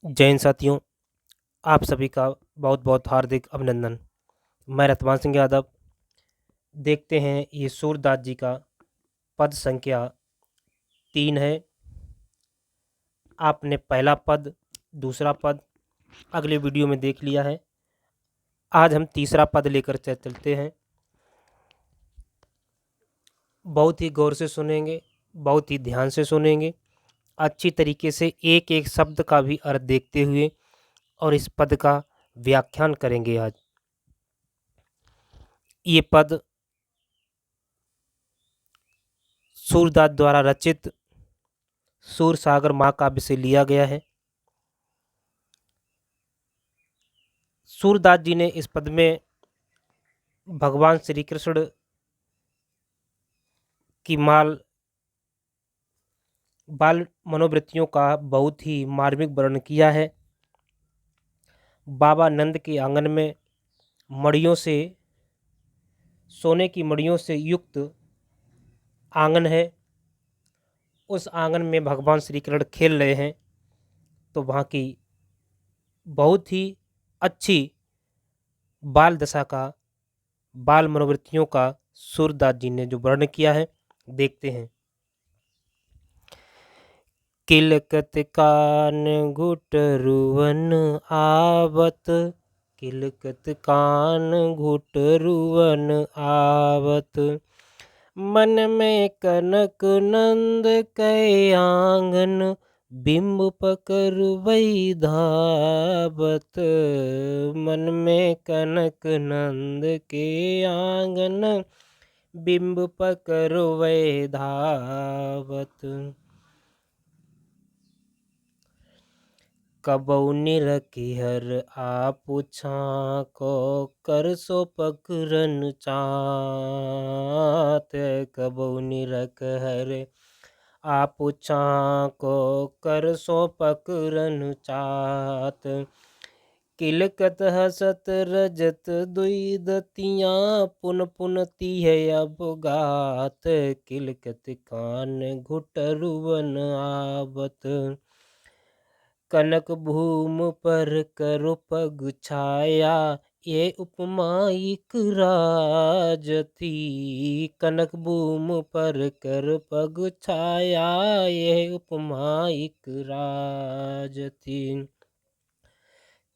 जय हिंद साथियों, आप सभी का बहुत बहुत हार्दिक अभिनंदन। मैं रतवान सिंह यादव। देखते हैं ये सूरदास जी का पद संख्या 3 है। आपने पहला पद, दूसरा पद अगले वीडियो में देख लिया है। आज हम तीसरा पद लेकर चलते हैं। बहुत ही गौर से सुनेंगे, बहुत ही ध्यान से सुनेंगे, अच्छी तरीके से एक एक शब्द का भी अर्थ देखते हुए और इस पद का व्याख्यान करेंगे। आज ये पद सूरदास द्वारा रचित सूरसागर महाकाव्य से लिया गया है। सूरदास जी ने इस पद में भगवान श्री कृष्ण की बाल मनोवृत्तियों का बहुत ही मार्मिक वर्णन किया है। बाबा नंद के आंगन में मड़ियों से, सोने की मड़ियों से युक्त आंगन है। उस आंगन में भगवान श्री कृष्ण खेल रहे हैं, तो वहाँ की बहुत ही अच्छी बाल दशा का, बाल मनोवृत्तियों का सूरदास जी ने जो वर्णन किया है, देखते हैं। किलकत कान घुटरुवन आवत, किलकत कान घुटरुवन आवत, मन में कनक नंद कै आंगन, बिंब पकड़वई धावत। मन में कनक नंद के आंगन, बिंब पकड़वई धावत। कबौ निरखिहर आपु छाको, कर सो पकरन चात। कबौ निरखिहर आपु छाको, कर सो पकरन चात। किलकत हसत रजत दुई दतियाँ, पुन पुन तिह अवगात। किलकत कान घुटरुवन आवत, कनक भूम पर करो पग छाया, ये उपमाइक राजती। कनक भूम पर कर पग छाया, ये उपमाइक राजती।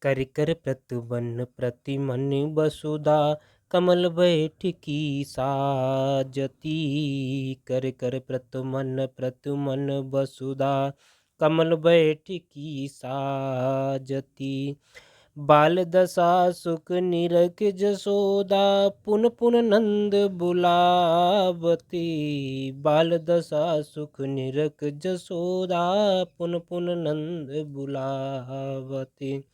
कर कर प्रतिबन प्रतिमन बसुदा, कमल बैठकी साजती। कर कर प्रतिमन बसुदा, कमल बैठकी साजती। बाल दशा सुख निरख जसोदा, पुन पुन नंद बुलावती। बाल दशा सुख निरख जसोदा, पुन पुन नंद बुलावती।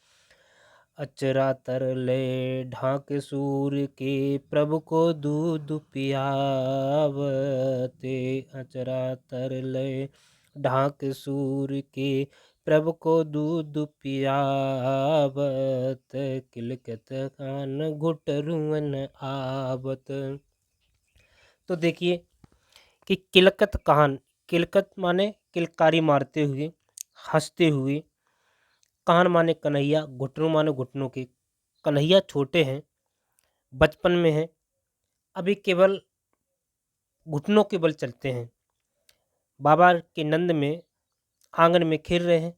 अचरा तरले ढाक सूर के, प्रभु को दूध पियावते। अचरा तरले ढाक सूर के, प्रभु को दूध पियावत। किलकत कान घुटरुवन आवत। तो देखिए कि किलकत कान, किलकत माने किलकारी मारते हुए, हंसते हुए। कान माने कन्हैया, घुटनों माने घुटनों के। कन्हैया छोटे हैं, बचपन में हैं, अभी केवल घुटनों के बल चलते हैं। बाबा के नंद में आंगन में खेल रहे हैं,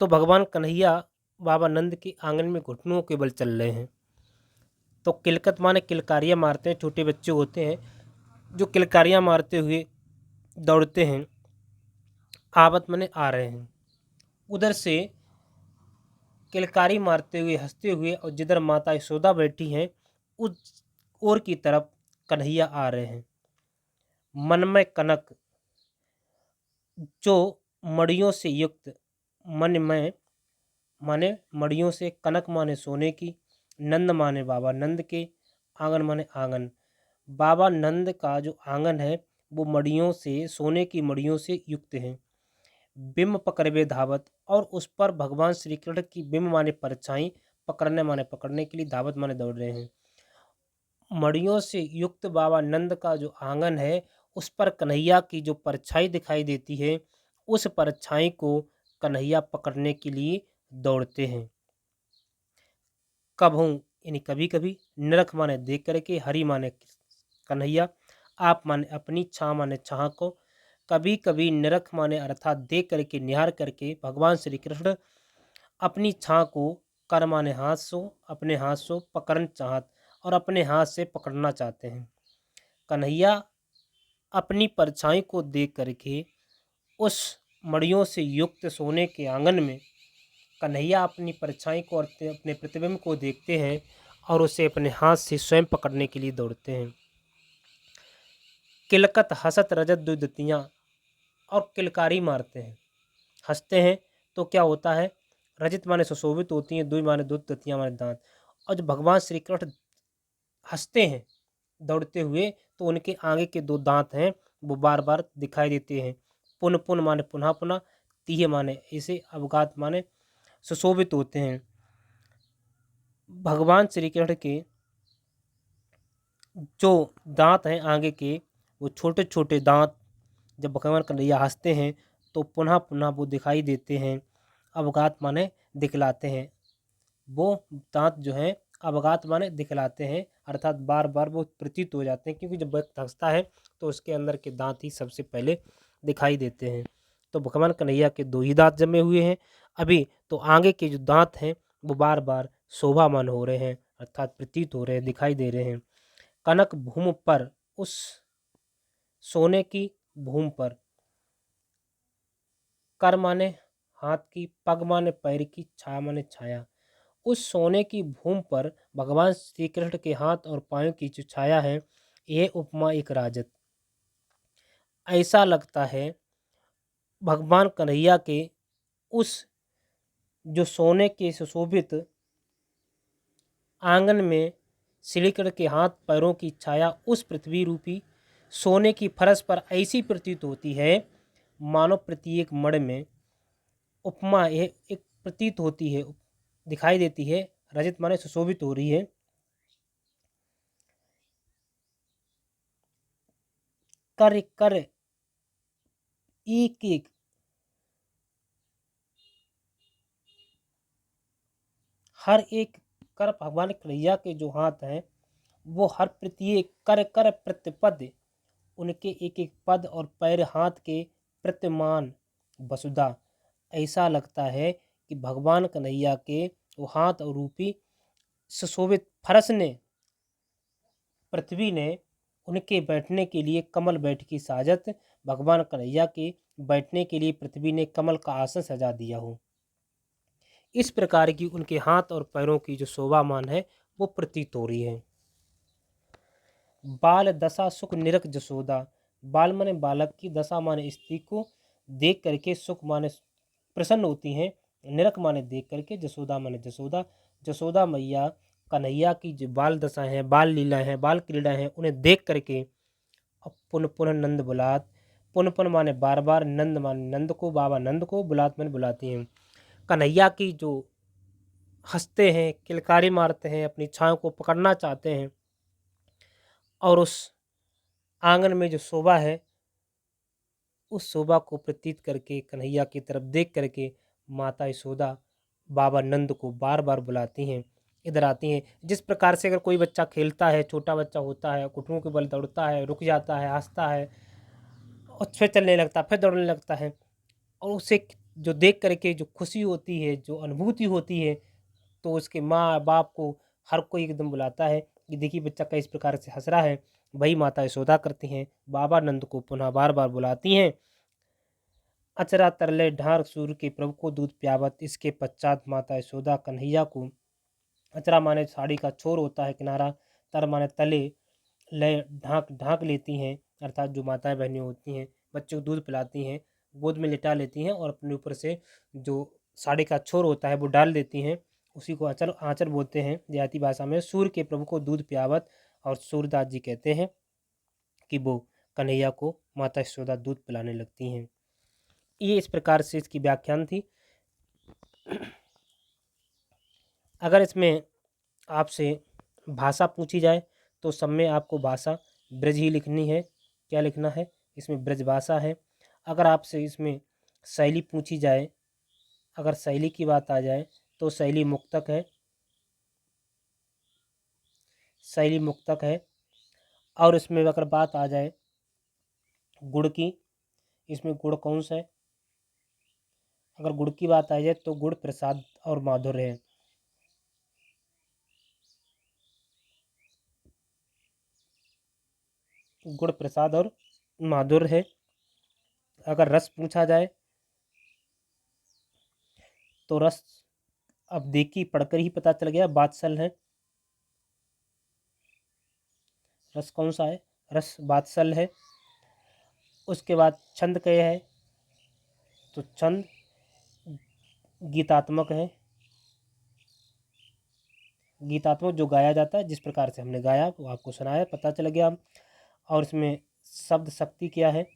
तो भगवान कन्हैया बाबा नंद के आंगन में घुटनों के बल चल रहे हैं। तो किलकत माने किलकारियाँ मारते हैं। छोटे बच्चे होते हैं जो किलकारियाँ मारते हुए दौड़ते हैं। आवत माने आ रहे हैं। उधर से किलकारी मारते हुए, हंसते हुए, और जिधर माता यशोदा बैठी हैं उस ओर की तरफ कन्हैया आ रहे हैं। मन में कनक, जो मड़ियों से युक्त, मन में माने मड़ियों से, कनक माने सोने की, नंद माने बाबा नंद के, आंगन माने आंगन। बाबा नंद का जो आंगन है वो मड़ियों से, सोने की मड़ियों से युक्त है। बिंब पकड़वे धावत, और उस पर भगवान श्री कृष्ण की, बिंब माने परछाई, पकड़ने माने पकड़ने के लिए, धावत माने दौड़ रहे हैं। मड़ियों से युक्त बाबा नंद का जो आंगन है, उस पर कन्हैया की जो परछाई दिखाई देती है, उस परछाई को कन्हैया पकड़ने के लिए दौड़ते हैं। कब हूँ यानी कभी कभी, निरख माने देख करके, हरि माने कन्हैया, आप माने अपनी, छा माने छाह को, कभी कभी निरख माने अर्थात देख करके, निहार करके भगवान श्री कृष्ण अपनी छाह को, कर माने हाथ सो, अपने हाथ सो पकड़न चाहत और अपने हाथ से पकड़ना चाहते हैं। कन्हैया अपनी परछाई को देख करके उस मड़ियों से युक्त सोने के आंगन में कन्हैया अपनी परछाई को और अपने प्रतिबिंब को देखते हैं और उसे अपने हाथ से स्वयं पकड़ने के लिए दौड़ते हैं। किलकत हसत रजत दुदतियाँ, और किलकारी मारते हैं, हंसते हैं तो क्या होता है, रजत माने सुशोभित होती हैं, दुई माने दूध, दतियाँ माने दांत। और जब भगवान श्री कृष्ण हंसते हैं दौड़ते हुए तो उनके आगे के दो दांत हैं वो बार बार दिखाई देते हैं। पुन पुन माने पुनः पुनः, तीह माने इसे, अवगात माने सुशोभित होते हैं। भगवान श्री कृष्ण के जो दांत हैं आगे के, वो छोटे छोटे दांत जब भगवान कन्हैया हंसते हैं तो पुनः पुनः वो दिखाई देते हैं। अवगात माने दिखलाते हैं, वो दांत जो हैं अवगात माने दिखलाते हैं, अर्थात बार बार वो प्रतीत हो जाते हैं, क्योंकि जब व्यक्ति हंसता है तो उसके अंदर के दांत ही सबसे पहले दिखाई देते हैं। तो भगवान कन्हैया के दो ही दांत जमे हुए हैं अभी, तो आगे के जो दांत हैं वो बार बार शोभामान हो रहे हैं, अर्थात प्रतीत हो रहे हैं, दिखाई दे रहे हैं। कनक भूमि पर, उस सोने की भूमि पर, कर माने हाथ की, पग माने पैर की, छा माने छाया, उस सोने की भूमि पर भगवान श्री कृष्ण के हाथ और पांव की जो छाया है, यह उपमा एक राजत। ऐसा लगता है भगवान कन्हैया के उस जो सोने के सुशोभित आंगन में श्री कृष्ण के हाथ पैरों की छाया उस पृथ्वी रूपी सोने की फरस पर ऐसी प्रतीत होती है मानो प्रत्येक मण में उपमा यह एक प्रतीत होती है, दिखाई देती है, रजत माने सुशोभित हो रही है। कर कर एक एक हर एक कर, भगवान कन्हैया के जो हाथ हैं वो हर प्रत्येक कर कर प्रतिपद, उनके एक एक पद और पैर हाथ के प्रतिमान वसुधा। ऐसा लगता है कि भगवान कन्हैया के वो हाथ और रूपी सुशोभित फरस ने, पृथ्वी ने उनके बैठने के लिए कमल बैठ की साजत, भगवान कन्हैया के बैठने के लिए पृथ्वी ने कमल का आसन सजा दिया हो। इस प्रकार की उनके हाथ और पैरों की जो शोभामान है वो प्रतीत हो रही है। बाल दशा सुख निरख जसोदा, बाल माने बालक की, दशा माने स्त्री को देख करके, सुख माने प्रसन्न होती हैं, निरख माने देख करके, जसोदा माने जसोदा, जसोदा मैया कन्हैया की जो बाल दशा है, बाल लीला है, बाल क्रीड़ा है, उन्हें देख करके अब पुन पुनः नंद बुलात, पुन पुन माने बार बार, नंद माने नंद को, बाबा नंद को, बुलात माने बुलाती हैं। कन्हैया की जो हंसते हैं, किलकारी मारते हैं, अपनी छाँव को पकड़ना चाहते हैं और उस आंगन में जो शोभा है उस शोभा को प्रतीत करके कन्हैया की तरफ देख करके माता यशोदा बाबा नंद को बार बार बुलाती हैं, इधर आती हैं। जिस प्रकार से अगर कोई बच्चा खेलता है, छोटा बच्चा होता है, घुटनों के बल दौड़ता है, रुक जाता है, हंसता है और फिर चलने लगता है, फिर दौड़ने लगता है, और उसे जो देख करके जो खुशी होती है, जो अनुभूति होती है, तो उसके माँ बाप को हर कोई एकदम बुलाता है कि देखिए बच्चा किस प्रकार से हंस रहा है। वही माता यशोदा करती हैं, बाबा नंद को पुनः बार बार बुलाती हैं। अचरा तरले ढार सूर्य के प्रभु को दूध प्यावत, इसके पश्चात माता यशोदा कन्हैया को, अचरा माने साड़ी का छोर होता है किनारा, तर माने तले, ले ढाक ढाक लेती हैं, अर्थात जो माताएं बहनें होती हैं बच्चों को दूध पिलाती हैं, गोद में लिटा लेती हैं और अपने ऊपर से जो साड़ी का छोर होता है वो डाल देती हैं, उसी को आंचल आंचल बोलते हैं देहाती भाषा में। सूर्य के प्रभु को दूध प्यावत, और सूरदास जी कहते हैं कि वो कन्हैया को माता यशोदा दूध पिलाने लगती हैं। ये इस प्रकार से इसकी व्याख्यान थी। अगर इसमें आपसे भाषा पूछी जाए तो सब में आपको भाषा ब्रज ही लिखनी है। क्या लिखना है? इसमें ब्रज भाषा है। अगर आपसे इसमें शैली पूछी जाए अगर शैली की बात आ जाए तो शैली मुक्तक है, शैली मुक्तक है। और इसमें अगर बात आ जाए गुण की, इसमें गुण कौन सा है? अगर गुण की बात आ जाए तो गुण प्रसाद और माधुर्य है। गुण प्रसाद और माधुर्य है। अगर रस पूछा जाए तो रस अब देखी पढ़कर ही पता चल गया, बात्सल है। रस कौन सा है? रस बात्सल है। उसके बाद छंद क्या है? तो छंद गीतात्मक है। गीतात्मक जो गाया जाता है, जिस प्रकार से हमने गाया वो आपको सुनाया, पता चल गया। और इसमें शब्द शक्ति क्या है?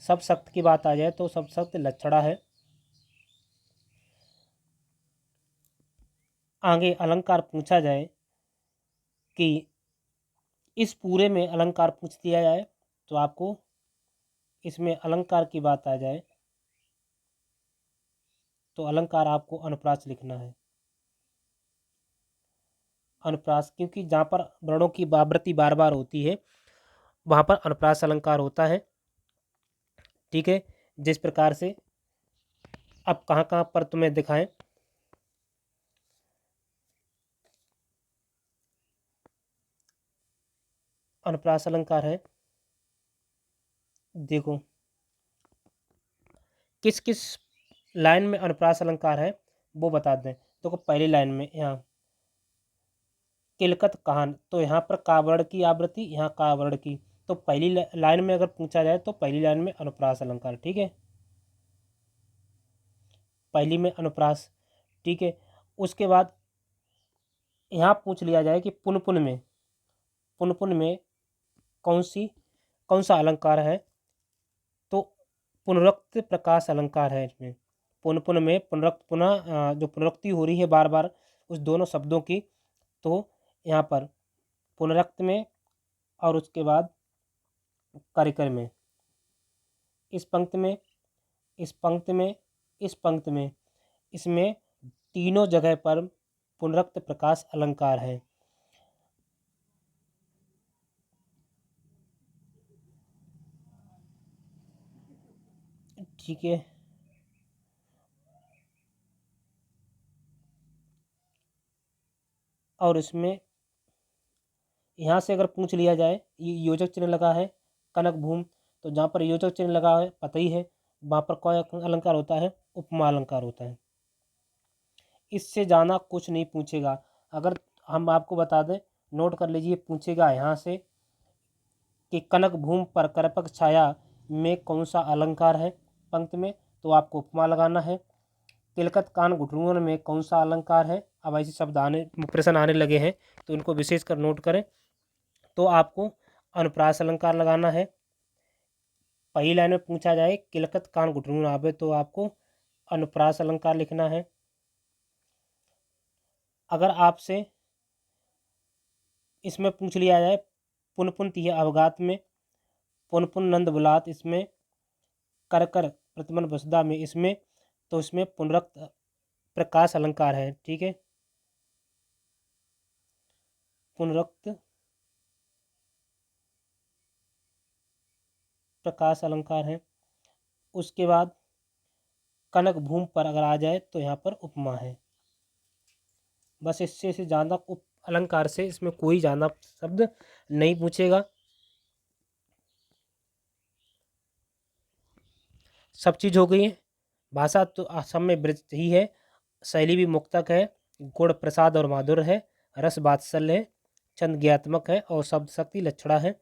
शब्द शक्ति की बात आ जाए तो शब्द शक्ति लक्षणा है। आगे अलंकार पूछा जाए कि इस पूरे में अलंकार पूछ दिया जाए तो आपको इसमें अलंकार की बात आ जाए तो अलंकार आपको अनुप्रास लिखना है। अनुप्रास, क्योंकि जहाँ पर वर्णों की आवृत्ति बार बार होती है वहाँ पर अनुप्रास अलंकार होता है। ठीक है, जिस प्रकार से अब कहाँ कहाँ पर तुम्हें दिखाएं। अनुप्रास अलंकार है, देखो किस किस लाइन में अनुप्रास अलंकार है वो बता दें। देखो पहली लाइन में यहाँ किलकत कहान, तो यहाँ पर का वर्ण की आवृत्ति, यहाँ का वर्ण की। तो पहली लाइन में अगर पूछा जाए तो पहली लाइन में अनुप्रास अलंकार। ठीक है, पहली में अनुप्रास। ठीक है, उसके बाद यहाँ पूछ लिया जाए कि पुनपुन में, पुनपुन में कौन सा अलंकार है? तो पुनरुक्त प्रकाश अलंकार है इसमें। पुनपुन में पुनरुक्त, पुनः जो पुनरुक्ति हो रही है बार बार उस दोनों शब्दों की, तो यहाँ पर पुनरुक्त में और उसके बाद कार्यक्रम में, इस पंक्ति में, इस पंक्ति में, इस पंक्ति में, इसमें तीनों जगह पर पुनरुक्त प्रकाश अलंकार है। ठीक है, और इसमें यहाँ से अगर पूछ लिया जाए, ये योजक चिन्ह लगा है कनक भूम, तो जहाँ पर योजक चिन्ह लगा है पता ही है वहाँ पर कौन अलंकार होता है? उपमा अलंकार होता है। इससे ज़्यादा कुछ नहीं पूछेगा। अगर हम आपको बता दें, नोट कर लीजिए, पूछेगा यहाँ से कि कनक भूम पर करपक छाया में कौन सा अलंकार है पंक्ति में, तो आपको उपमा लगाना है। तिलकत कान घुटरुओं में कौन सा अलंकार है? अब ऐसे शब्द आने, प्रश्न आने लगे हैं तो इनको विशेष कर नोट करें। तो आपको अनुप्रास अलंकार लगाना है। पहली लाइन में पूछा जाए किलकत कान घुटरू आवे तो आपको अनुप्रास अलंकार लिखना है। अगर आपसे इसमें पूछ लिया जाए पुन तिह अवगात में, पुन नंद बुलात, इसमें कर कर प्रतिमन वसुधा में, इसमें तो इसमें पुनरक्त प्रकाश अलंकार है। ठीक है, पुनरक्त प्रकाश अलंकार है। उसके बाद कनक भूम पर अगर आ जाए तो यहाँ पर उपमा है। बस इससे से ज़्यादा उप अलंकार से इसमें कोई ज़्यादा शब्द नहीं पूछेगा। सब चीज़ हो गई है। भाषा तो असम में ब्रज ही है, शैली भी मुक्तक है, गुण प्रसाद और माधुर है, रस बात्सल्य है, छंद ज्ञात्मक है और शब्द शक्ति लक्षणा है।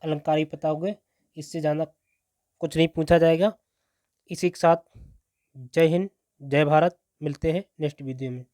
अलंकार ही पता हो गए, इससे ज़्यादा कुछ नहीं पूछा जाएगा। इसी के साथ जय हिंद, जय भारत। मिलते हैं नेक्स्ट वीडियो में।